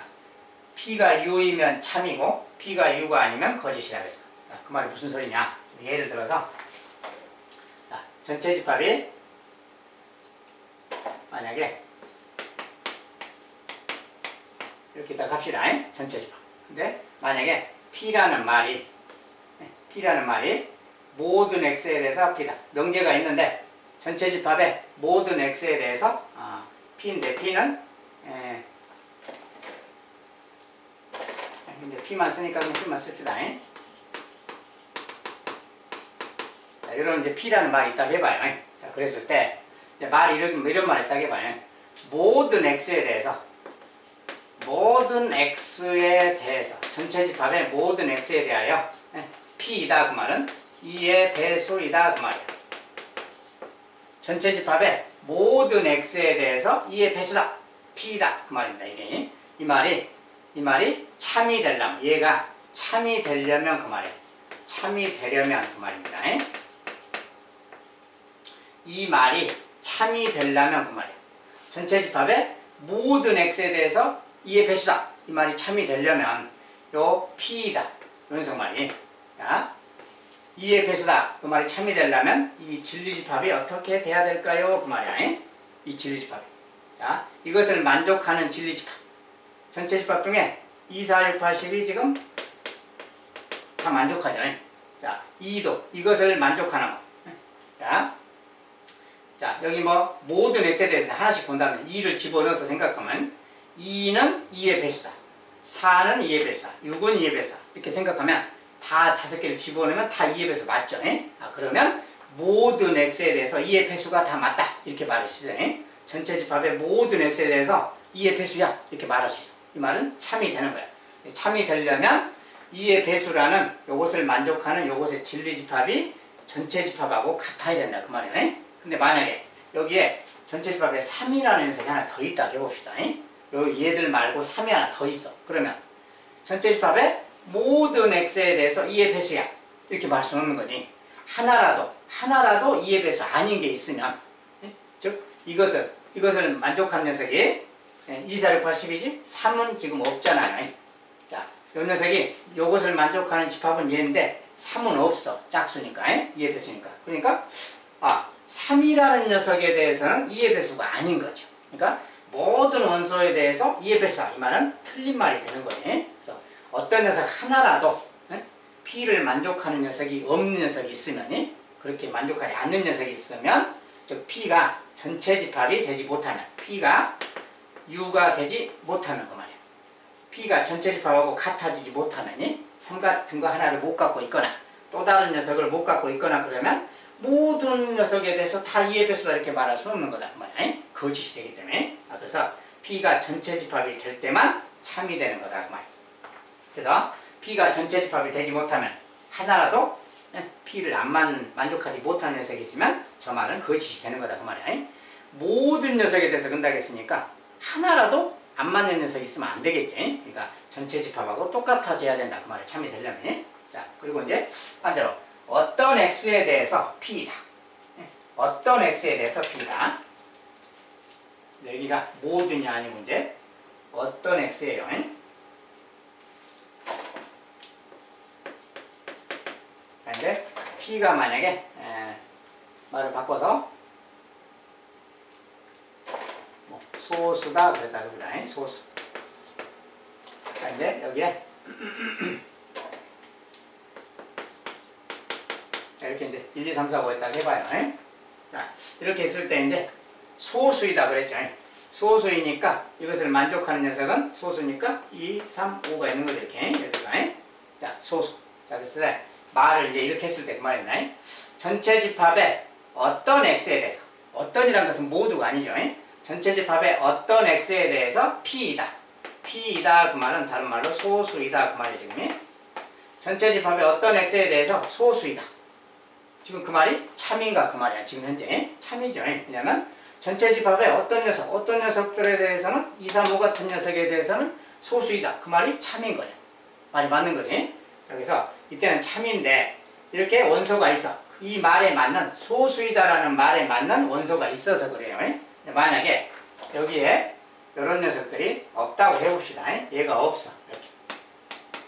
P가 U이면 참이고 P가 U가 아니면 거짓이라고 했어. 자, 그 말이 무슨 소리냐? 예를 들어서 자, 전체 집합이 만약에 이렇게 딱 합시다. 전체 집합. 근데 만약에 P라는 말이 모든 X에 대해서 P다. 명제가 있는데 전체 집합의 모든 X에 대해서 P인데 P는 근데 P만 쓰니까 그냥 P만 씁시다. 자, 이런 이제 P라는 말이 있다고 해봐요. 자, 그랬을 때 말이 이런 말이 있다고 해봐요. 모든 X에 대해서 전체 집합의 모든 X에 대하여 P이다 그 말은 2의 배수이다 그 말이야. 전체 집합의 모든 X에 대해서 2의 배수다 P이다 그 말입니다. 이게 이 말이 참이 되려면, 얘가 참이 되려면 그 말이에요. 참이 되려면 그 말입니다. 이 말이 참이 되려면 그 말이에요. 전체 집합의 모든 X에 대해서 2의 배수다. 이 말이 참이 되려면 요 P이다. 연속 말이. 자, 2의 배수다. 그 말이 참이 되려면 이 진리집합이 어떻게 돼야 될까요? 그 말이야. 이 진리집합이. 자, 이것을 만족하는 진리집합. 전체 집합 중에 2, 4, 6, 8, 12 지금 다 만족하죠. 자, 2도 이것을 만족하는 거. 자, 여기 뭐 모든 X에 대해서 하나씩 본다면 2를 집어넣어서 생각하면 2는 2의 배수다. 4는 2의 배수다. 6은 2의 배수다. 이렇게 생각하면 다 5개를 집어넣으면 다 2의 배수 맞죠? 그러면 모든 X에 대해서 2의 배수가 다 맞다. 이렇게 말할 수 있어요. 전체 집합의 모든 X에 대해서 2의 배수야. 이렇게 말할 수 있어. 이 말은 참이 되는 거야. 참이 되려면 2의 배수라는 요것을 만족하는 요것의 진리 집합이 전체 집합하고 같아야 된다. 그 말이에요. 근데 만약에 여기에 전체 집합에 3이라는 녀석이 하나 더 있다 해봅시다. 얘들 말고 3이 하나 더 있어. 그러면 전체 집합의 모든 X에 대해서 2의 배수야. 이렇게 말할 수 없는 거지. 하나라도 2의 배수 아닌 게 있으면, 즉 이것을 만족하는 녀석이 2, 4, 6, 8, 12지? 3은 지금 없잖아요. 자, 요 녀석이 요것을 만족하는 집합은 얘인데 3은 없어. 짝수니까. 2의 배수니까. 그러니까 3이라는 녀석에 대해서는 2의 배수가 아닌 거죠. 그러니까 모든 원소에 대해서 2의 배수다. 이 말은 틀린 말이 되는 거예요. 그래서 어떤 녀석 하나라도 P를 만족하는 녀석이 없는 녀석이 있으면, 그렇게 만족하지 않는 녀석이 있으면, 즉 P가 전체 집합이 되지 못하면, P가 U가 되지 못하는 거 말이에요. P가 전체 집합하고 같아지지 못하면, 3 같은 거 하나를 못 갖고 있거나 또 다른 녀석을 못 갖고 있거나 그러면 모든 녀석에 대해서 다 2의 배수다 이렇게 말할 수 없는 거다 그 말이야. 거짓이 되기 때문에. 그래서 P가 전체 집합이 될 때만 참이 되는 거다 그 말이야. 그래서 P가 전체 집합이 되지 못하면, 하나라도 P를 안 만족하지 못하는 녀석이 있으면 저 말은 거짓이 되는 거다 그 말이야. 모든 녀석에 대해서 근다고 했으니까 하나라도 안 맞는 녀석이 있으면 안 되겠지. 그러니까 전체 집합하고 똑같아져야 된다 그 말이 참이 되려면. 자, 그리고 이제 반대로 어떤 X에 대해서 P이다. 어떤 X에 대해서 P이다. 여기가 모든이 아니고 이제 어떤 X예요. 근데 P가 만약에 말을 바꿔서 소수다 그랬다 그러다. 소수. 자, 이제 여기에 자, 이렇게 이제 1, 2, 3, 4, 5 했다고 해봐요. 자, 이렇게 했을 때 이제 소수이다 그랬죠. 소수이니까 이것을 만족하는 녀석은 소수니까 2, 3, 5가 있는 거죠. 이렇게. 자, 소수. 자, 그랬을 때 말을 이제 이렇게 했을 때 그 말이나 전체 집합의 어떤 X에 대해서, 어떤이란 것은 모두가 아니죠. 전체 집합의 어떤 X에 대해서 P이다. P이다 그 말은 다른 말로 소수이다 그 말이죠. 지금 전체 집합의 어떤 X에 대해서 소수이다. 지금 그 말이 참인가 그 말이야. 지금 현재 참이죠. 왜냐면 전체 집합의 어떤 녀석들에 대해서는 2, 3, 5 같은 녀석에 대해서는 소수이다. 그 말이 참인 거야. 말이 맞는 거지. 그래서 이때는 참인데 이렇게 원소가 있어. 이 말에 맞는 소수이다라는 말에 맞는 원소가 있어서 그래요. 만약에 여기에 이런 녀석들이 없다고 해봅시다. 얘가 없어. 이렇게.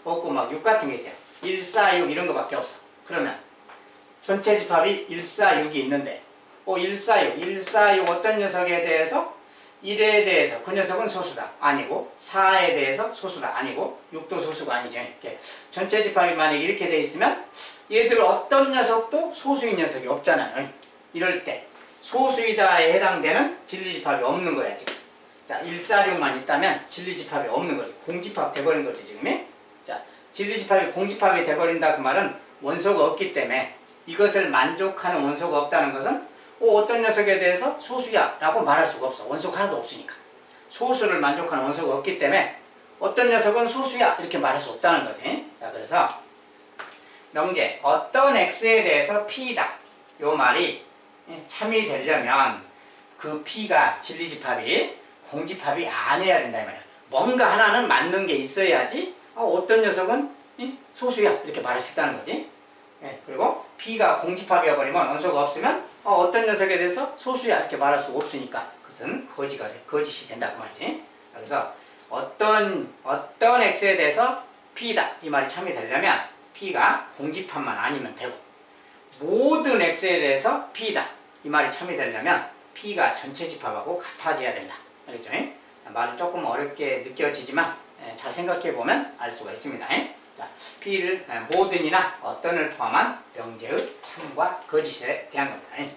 없고 막 6 같은 게 있어요. 1, 4, 6 이런 거밖에 없어. 그러면 전체 집합이 1, 4, 6이 있는데 1, 4, 6, 1, 4, 6 어떤 녀석에 대해서 1에 대해서 그 녀석은 소수다. 아니고 4에 대해서 소수다. 아니고 6도 소수가 아니죠. 이렇게 전체 집합이 만약에 이렇게 돼 있으면 얘들 어떤 녀석도 소수인 녀석이 없잖아요. 이럴 때 소수이다에 해당되는 진리집합이 없는 거야 지금. 자, 1, 4, 6만 있다면 진리집합이 없는 거지. 공집합 돼버린 거지 지금. 자, 진리집합이 공집합이 돼버린다 그 말은 원소가 없기 때문에 이것을 만족하는 원소가 없다는 것은 어떤 녀석에 대해서 소수야 라고 말할 수가 없어. 원소가 하나도 없으니까. 소수를 만족하는 원소가 없기 때문에 어떤 녀석은 소수야 이렇게 말할 수 없다는 거지. 자, 그래서 명제 어떤 x에 대해서 p다 요 말이 참이 되려면 그 p가 진리집합이 공집합이 아니어야 된다 이 말이야. 뭔가 하나는 맞는 게 있어야지 어떤 녀석은 소수야 이렇게 말할 수 있다는 거지. 그리고 p가 공집합이어 버리면 원소가 없으면 어떤 녀석에 대해서 소수야 이렇게 말할 수가 없으니까 그것은 거짓이 된다 그 말이지. 그래서 어떤 x에 대해서 p다 이 말이 참이 되려면 p가 공집합만 아니면 되고 모든 x에 대해서 p다 이 말이 참이 되려면 p가 전체 집합하고 같아져야 된다. 알겠죠? 말은 조금 어렵게 느껴지지만 잘 생각해 보면 알 수가 있습니다. 자, p를 모든이나 어떤을 포함한 명제의 참과 거짓에 대한 겁니다.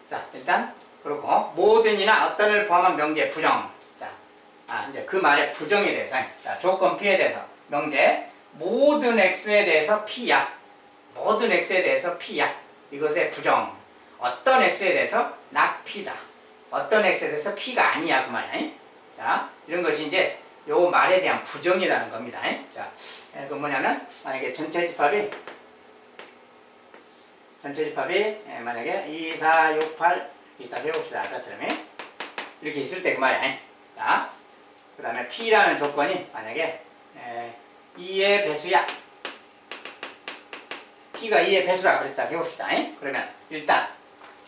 자, 일단 그렇고 모든이나 어떤을 포함한 명제 부정. 자, 이제 그 말의 부정에 대해서 자, 조건 p에 대해서 명제 모든 x에 대해서 p야. 모든 x에 대해서 p야. 이것의 부정. 어떤 x에 대해서 not p다. 어떤 x에 대해서 p가 아니야 그 말이야. 자, 이런 것이 이제 요 말에 대한 부정이라는 겁니다. 자, 그 뭐냐면 만약에 전체 집합이 만약에 2, 4, 6, 8 이따 해봅시다. 아까처럼 이렇게 있을 때 그 말이야. 자, 그 다음에 p라는 조건이 만약에 2의 배수야. p가 2의 배수다 그랬다 해봅시다. 그러면 일단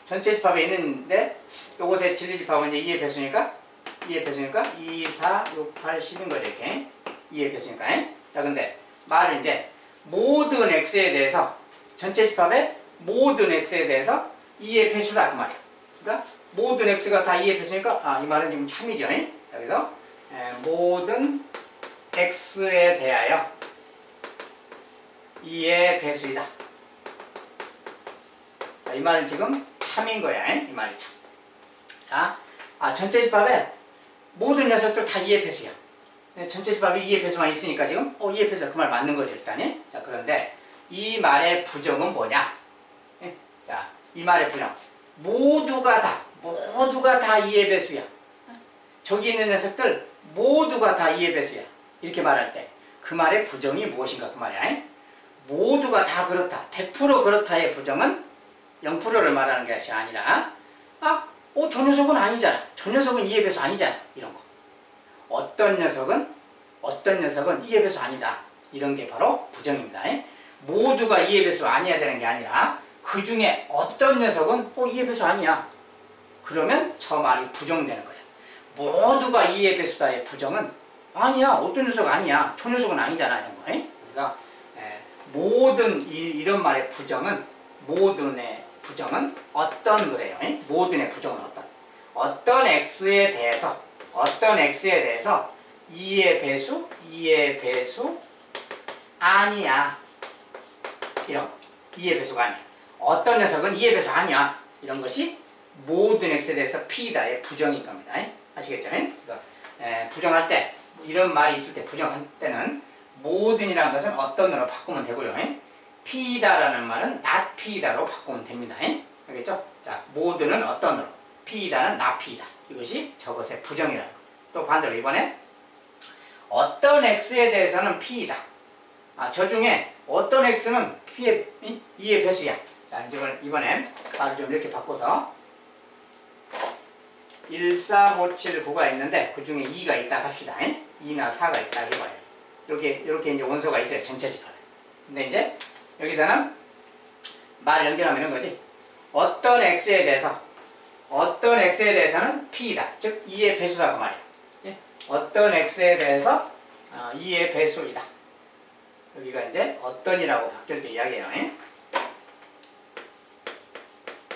전체 집합에 있는데 요것의 진리집합은 이제 2의 배수니까 2, 4, 6, 8, 10인 거죠. 이렇게 2의 배수니까. 자, 근데 말은 이제 모든 x에 대해서 전체 집합의 모든 x에 대해서 2의 배수다 그 말이야. 그러니까 모든 x가 다 2의 배수니까 이 말은 지금 참이죠. 여기서 모든 x에 대하여 2의 배수이다. 자, 이 말은 지금 참인 거야. 이 말이 참. 자, 전체 집합에 모든 녀석들 다 2의 배수야. 전체 집합이 2의 배수만 있으니까 지금 2의 배수야 그 말 맞는 거죠 일단. 자, 그런데 이 말의 부정은 뭐냐? 자, 이 말의 부정 모두가 다 2의 배수야. 저기 있는 녀석들 모두가 다 2의 배수야. 이렇게 말할 때 그 말의 부정이 무엇인가 그 말이야. 모두가 다 그렇다 100% 그렇다의 부정은 0%를 말하는 것이 아니라 저 녀석은 아니잖아. 저 녀석은 2의 배수 아니잖아. 이런 거. 어떤 녀석은 2의 배수 아니다. 이런 게 바로 부정입니다. 모두가 2의 배수 아니어야 되는 게 아니라 그 중에 어떤 녀석은 2의 배수 아니야. 그러면 저 말이 부정되는 거야. 모두가 2의 배수다의 부정은 아니야. 어떤 녀석 아니야. 저 녀석은 아니잖아. 이런 거. 그래서 모든 이런 말의 부정은 모든의 부정은 어떤 거래요. 모든의 부정은 어떤 x에 대해서 2의 배수 아니야. 이런 2의 배수가 아니야. 어떤 녀석은 2의 배수 아니야. 이런 것이 모든 x에 대해서 p다의 부정인 겁니다. 아시겠죠? 그래서 부정할 때 이런 말이 있을 때 부정할 때는 모든이라는 것은 어떤으로 바꾸면 되고요. p다라는 말은 not p다로 바꾸면 됩니다. 알겠죠? 자, 모든은 어떤으로, p다는 not p다. 이것이 저것의 부정이라는 거. 또 반대로 이번에 어떤 x에 대해서는 p이다. 저 중에 어떤 x는 p의 2의 배수야. 자, 이번엔 말을 좀 이렇게 바꿔서 1, 4, 5, 7, 9가 있는데 그 중에 2가 있다 합시다. 2나 4가 있다 해봐요. 이렇게 이제 원소가 있어요. 전체 집합에. 근데 이제 여기서는 말을 연결하면 이런 거지. 어떤 x에 대해서는 p이다. 즉 2의 배수라고 말이야. 어떤 x에 대해서 2의 배수이다. 여기가 이제 어떤이라고 바뀔 때 이야기예요.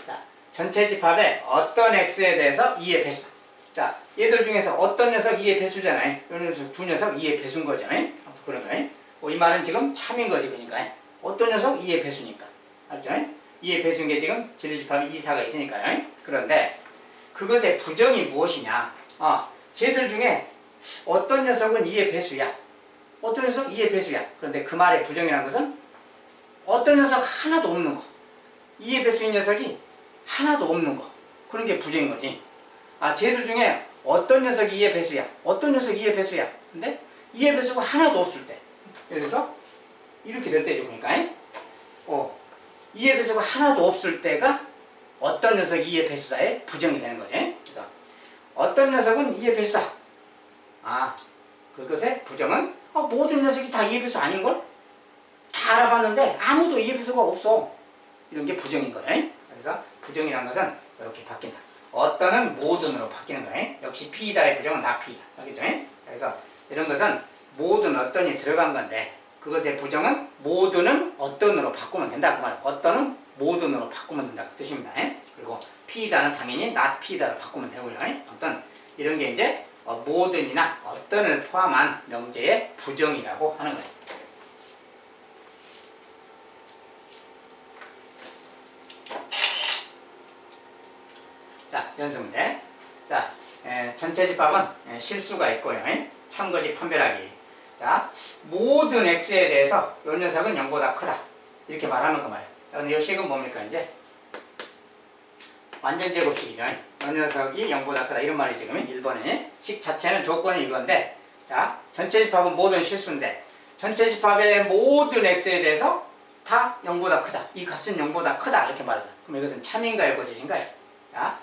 자, 전체 집합에 어떤 x에 대해서 2의 배수다. 자, 얘들 중에서 어떤 녀석 2의 배수잖아요. 이 녀석 두 녀석 2의 배수인 거죠. 그런 거예요. 이 말은 지금 참인 거지. 그러니까 어떤 녀석 2의 배수니까. 알죠? 2의 배수인 게 지금 진리집합이 2, 4가 있으니까요. 그런데 그것의 부정이 무엇이냐? 쟤들 중에 어떤 녀석은 2의 배수야. 어떤 녀석 2의 배수야. 그런데 그 말의 부정이라는 것은 어떤 녀석 하나도 없는 거. 2의 배수인 녀석이 하나도 없는 거. 그런 게 부정인 거지. 쟤들 중에 어떤 녀석이 2의 배수야. 어떤 녀석 2의 배수야. 근데 2의 배수가 하나도 없을 때. 그래서 이렇게 될 때죠. 그러니까 2의 배수가 하나도 없을 때가 어떤 녀석이 2의 배수다의 부정이 되는 거지. 그래서 어떤 녀석은 2의 배수다. 그것의 부정은 모든 녀석이 다 2의 배수 아닌걸? 다 알아봤는데 아무도 2의 배수가 없어. 이런 게 부정인 거예요. 그래서 부정이라는 것은 이렇게 바뀐다. 어떤은 모든으로 바뀌는 거예요. 역시 P다의 부정은 다 P다. 알겠죠? 그래서 이런 것은 모든 어떤이 들어간 건데 그것의 부정은 모든은 어떤으로 바꾸면 된다. 그 말. 어떤은 모든으로 바꾸면 된다. 그 뜻입니다. 그리고 P다는 당연히 not P다로 바꾸면 되고요. 어떤 이런 게 이제 모든이나 어떤을 포함한 명제의 부정이라고 하는 거예요. 자, 연습 문제. 자, 전체 집합은 실수가 있고요. 참거지 판별하기. 자, 모든 x에 대해서 이 녀석은 0보다 크다. 이렇게 말하는 거 말이에요. 자, 근데 이 식은 뭡니까, 이제? 완전 제곱식이죠. 이 녀석이 0보다 크다. 이런 말이 지금 1번에. 식 자체는 조건이 이건데, 자, 전체 집합은 모든 실수인데, 전체 집합의 모든 x에 대해서 다 0보다 크다. 이 값은 0보다 크다. 이렇게 말해서. 그럼 이것은 참인가요, 거짓인가요? 자,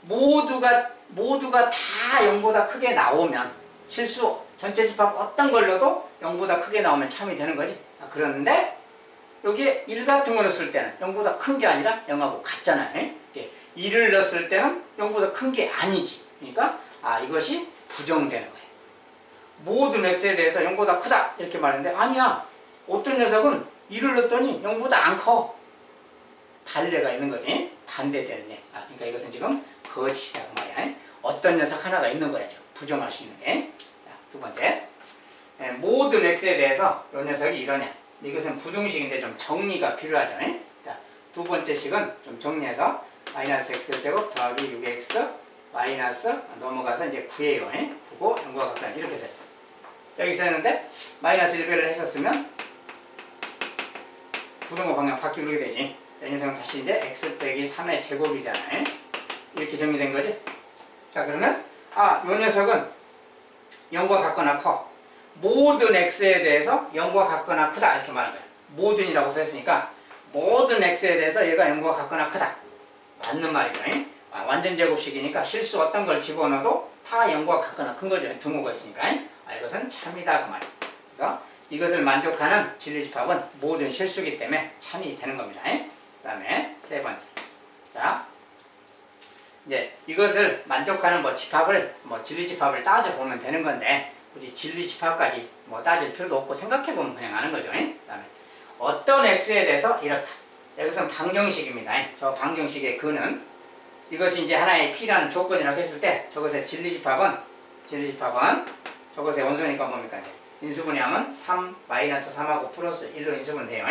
모두가 다 0보다 크게 나오면 실수, 전체 집합 어떤 걸로도 0보다 크게 나오면 참이 되는 거지. 그런데 여기에 1 같은 거를 쓸 때는 0보다 큰 게 아니라 0하고 같잖아요. 1을 넣었을 때는 0보다 큰 게 아니지. 그러니까 이것이 부정되는 거예요. 모든 x에 대해서 0보다 크다 이렇게 말하는데 아니야. 어떤 녀석은 1을 넣었더니 0보다 안 커. 반례가 있는 거지. 반대되는 애. 그러니까 이것은 지금 거짓이다 그 말이야. 어떤 녀석 하나가 있는 거야. 부정할 수 있는 게. 자, 두 번째. 모든 x에 대해서 이 녀석이 이러냐. 이것은 부등식인데 좀 정리가 필요하죠. 자, 두 번째 식은 좀 정리해서 마이너스 x제곱 더하기 6x 마이너스 넘어가서 이제 9예요. 9고 0과 같다 이렇게 썼어. 여기서 했는데 마이너스 1배를 했었으면 부등호 방향 바뀌게 되지. 이 녀석은 다시 이제 x 빼기 3의 제곱이잖아요. 이렇게 정리된 거지. 자, 그러면 이 녀석은 0과 같거나 커. 모든 x에 대해서 0과 같거나 크다 이렇게 말한 거야. 모든이라고 써있으니까 모든 x에 대해서 얘가 0과 같거나 크다. 맞는 말이죠. 완전 제곱식이니까 실수 어떤 걸 집어넣어도 다 0과 같거나 큰 거죠. 등호가 있으니까. 이것은 참이다 그 말이에요. 그래서 이것을 만족하는 진리집합은 모든 실수이기 때문에 참이 되는 겁니다. 그 다음에 세 번째. 자, 이제 이것을 만족하는 집합을 진리집합을 따져보면 되는 건데 굳이 진리집합까지 따질 필요도 없고 생각해보면 그냥 아는 거죠. 그 다음에 어떤 x에 대해서 이렇다. 이것은 방정식입니다. 저 방정식의 근은 이것이 이제 하나의 p라는 조건이라고 했을 때 저것의 진리집합은 저것의 원소니까 뭡니까? 이제 인수분해하면 3 마이너스 3하고 플러스 1로 인수분해돼요.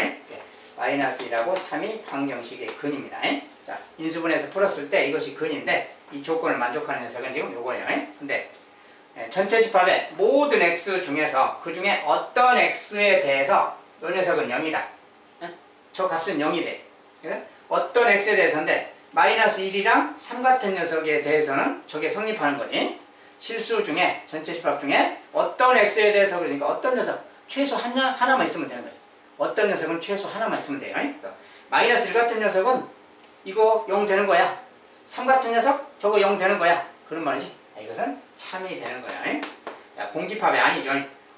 마이너스 1하고 3이 방정식의 근입니다. 자, 인수분해해서 풀었을 때 이것이 근인데 이 조건을 만족하는 녀석은 지금 요거예요. 근데 전체 집합의 모든 x 중에서 그 중에 어떤 x에 대해서 이 녀석은 0이다. 저 값은 0이 돼. 어떤 x에 대해서인데 마이너스 1이랑 3 같은 녀석에 대해서는 저게 성립하는 거지. 실수 중에 전체 집합 중에 어떤 x에 대해서 그러니까 어떤 녀석 최소 하나만 있으면 되는 거죠. 어떤 녀석은 최소 하나만 있으면 돼요. 그래서 마이너스 1 같은 녀석은 이거 0 되는 거야. 3 같은 녀석 저거 0 되는 거야. 그런 말이지. 이것은 참이 되는 거야. 자, 공집합이 아니죠.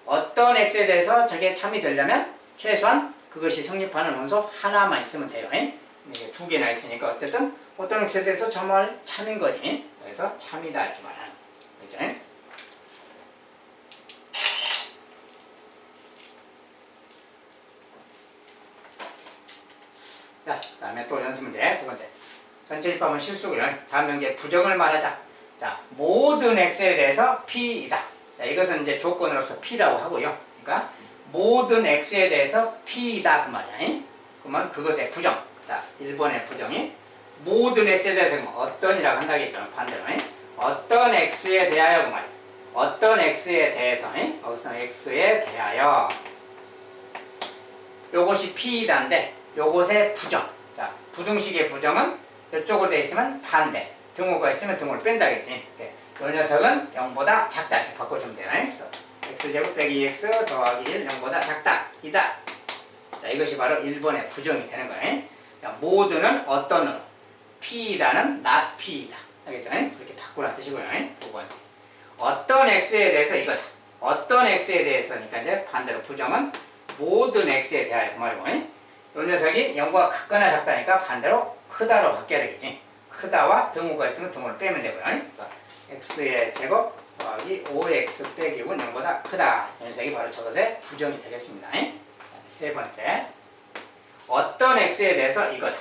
어떤 x에 대해서 저게 참이 되려면 최소한 그것이 성립하는 원소 하나만 있으면 돼요. 이게 두 개나 있으니까 어쨌든 어떤 x에 대해서 정말 참인 거지. 그래서 참이다 이렇게 말하는 거죠. 자, 그 다음에 또 연습 문제 두 번째. 전체 집합은 실수고요. 다음 명제 부정을 말하자. 자, 모든 x에 대해서 p이다. 자, 이것은 이제 조건으로서 p라고 하고요. 그러니까 모든 x에 대해서 p이다 그 말이야. 그러면 그것의 부정. 자, 1번의 부정이 모든 x에 대해서 어떤이라고 한다겠죠. 반대로. 어떤 x에 대하여 그 말이야. 어떤 x에 대해서. 어떤 x에 대하여. 요것이 p이다인데 요것의 부정. 자, 부등식의 부정은 이쪽으로 되어 있으면 반대. 등호가 있으면 등호를 뺀다겠지. 이 녀석은 0보다 작다 이렇게 바꿔주면 돼요. 그래서 x제곱 빼기 2x 더하기 1 0보다 작다 이다. 자, 이것이 바로 1번의 부정이 되는 거예요. 자, 모두는 어떤으로 p이다는 not p이다. 알겠죠? 그렇게 바꾸라는 뜻이고요. 두 번째 어떤 x에 대해서 이거다. 어떤 x에 대해서니까 이제 반대로 부정은 모든 x에 대하여 그 말이고, 이 녀석이 0보다 같거나 작다니까 반대로 크다로 바뀌어야 되겠지. 크다와 등호가 있으면 등호를 빼면 되고요. 그래서 x의 제곱 더하기 5x 빼기 5는 0보다 크다. 이 녀석이 바로 저것의 부정이 되겠습니다. 세 번째, 어떤 x에 대해서 이거다.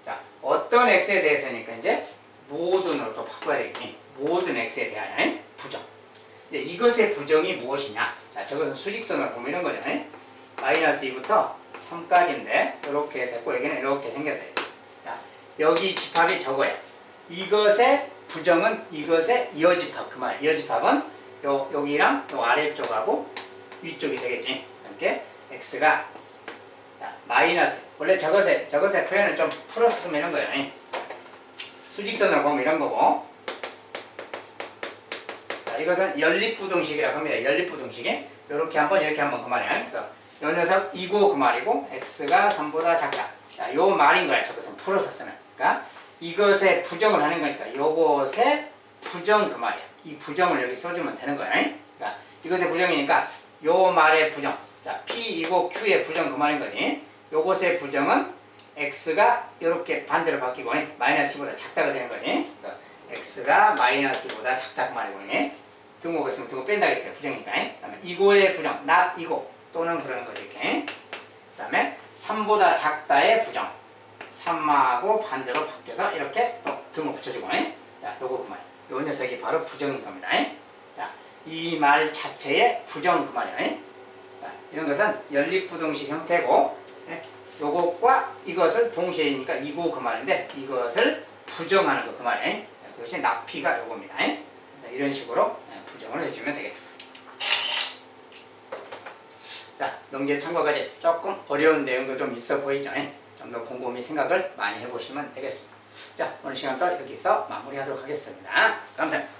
자, 어떤 x에 대해서니까 이제 모든으로 또 바꿔야 되겠니? 모든 x에 대한 부정. 이제 이것의 부정이 무엇이냐? 자, 저것은 수직선을 보면 이런 거죠. 마이너스 2부터 3까지인데 이렇게 됐고 여기는 이렇게 생겼어요. 자, 여기 집합이 저거야. 이것의 부정은 이것의 이어집합 그 말. 이어집합은 여기랑 요 아래쪽하고 위쪽이 되겠지. 이렇게 x가 자, 마이너스. 원래 저것의 표현을 좀 풀었으면 이런 거예요. 수직선으로 보면 이런 거고. 자, 이것은 연립부등식이라고 합니다. 연립부등식이 이렇게 한번 이렇게 한번 그 말이야. 그래서 이 녀석 2고 그 말이고 x가 3보다 작다. 자, 요 말인 거야. 저것은 풀어서 쓰면. 그러니까 이것의 부정을 하는 거니까 요것의 부정 그 말이야. 이 부정을 여기 써주면 되는 거야. 그러니까 이것의 부정이니까 요 말의 부정. 자, P이고 Q의 부정 그 말인 거지. 요것의 부정은 X가 이렇게 반대로 바뀌고 마이너스 2보다 작다가 되는 거지. 그래서 X가 마이너스 2보다 작다 그 말이고 등호가 있으면 등호 뺀다 했어요. 부정이니까. 그 다음에 이고의 부정, not 이고 또는 그러는 거지. 이렇게. 그 다음에 3보다 작다의 부정. 3하고 반대로 바뀌어서 이렇게 또 등호 붙여주고. 자, 요거 그 말. 요 녀석이 바로 부정인 겁니다. 자, 이 말 자체의 부정 그 말이야. 자, 이런 것은 연립부등식 형태고, 요것과 이것을 동시에니까 이고 그 말인데, 이것을 부정하는 거 그 말이야. 그것이 납피가 요겁니다. 자, 이런 식으로 부정을 해주면 되겠다. 자, 명제 참고까지 조금 어려운 내용도 좀 있어 보이죠? 좀 더 곰곰이 생각을 많이 해보시면 되겠습니다. 자, 오늘 시간도 여기서 마무리하도록 하겠습니다. 감사합니다.